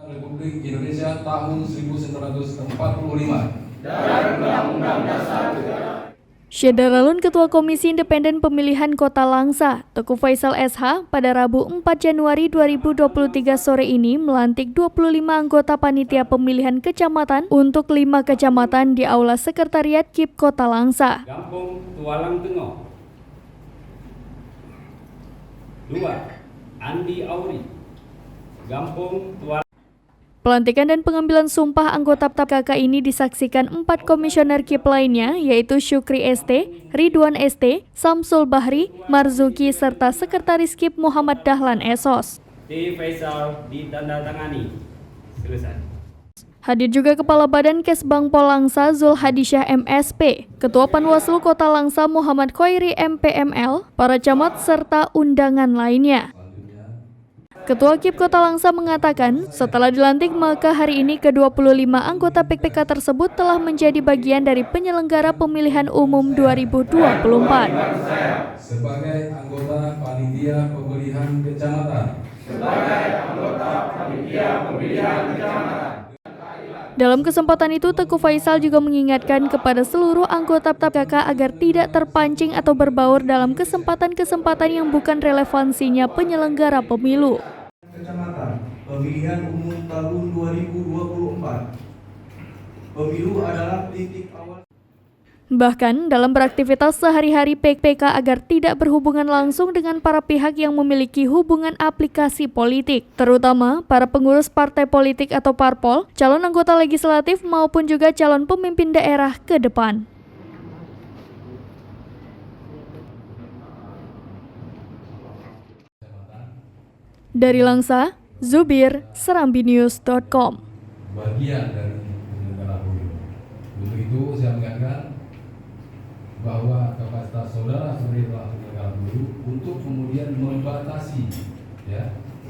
Republik Indonesia tahun 1945 dan Undang-Undang Dasar Negara. Syederalun Ketua Komisi Independen Pemilihan Kota Langsa, Teguh Faisal SH, pada Rabu 4 Januari 2023 sore ini melantik 25 anggota panitia pemilihan kecamatan untuk 5 kecamatan di Aula Sekretariat KIP Kota Langsa. Kampung Tualang Tengah. 2. Andi Auri. Kampung Tualang. Pelantikan dan pengambilan sumpah anggota KK ini disaksikan 4 komisioner KIP lainnya, yaitu Syukri ST, Ridwan ST, Samsul Bahri, Marzuki, serta Sekretaris KIP Muhammad Dahlan Esos. T. Faisal ditandatangani. Selesai. Hadir juga Kepala Badan Kesbangpol Langsa Zul Hadisyah MSP, Ketua Panwaslu Kota Langsa Muhammad Khoiri MPML, para camat, serta undangan lainnya. Ketua KIP Kota Langsa mengatakan, setelah dilantik maka hari ini ke-25 anggota PPK tersebut telah menjadi bagian dari penyelenggara pemilihan umum 2024. sebagai anggota panitia pemilihan kecamatan. Dalam kesempatan itu, Teguh Faisal juga mengingatkan kepada seluruh anggota PPK agar tidak terpancing atau berbaur dalam kesempatan-kesempatan yang bukan relevansinya penyelenggara pemilu. Kecamatan pemilihan umum tahun 2024. Pemilu adalah titik awal. Bahkan dalam beraktivitas sehari-hari PPK agar tidak berhubungan langsung dengan para pihak yang memiliki hubungan aplikasi politik, terutama para pengurus partai politik atau parpol, calon anggota legislatif maupun juga calon pemimpin daerah ke depan. Dari Langsa, Zubir, serambinews.com. Bagian dari penyelenggara pemilu. Untuk itu saya mengingatkan bahwa kapasitas saudara sebagai penyelenggara pemilu untuk kemudian membatasi,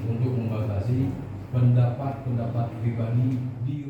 untuk membatasi pendapat pribadi di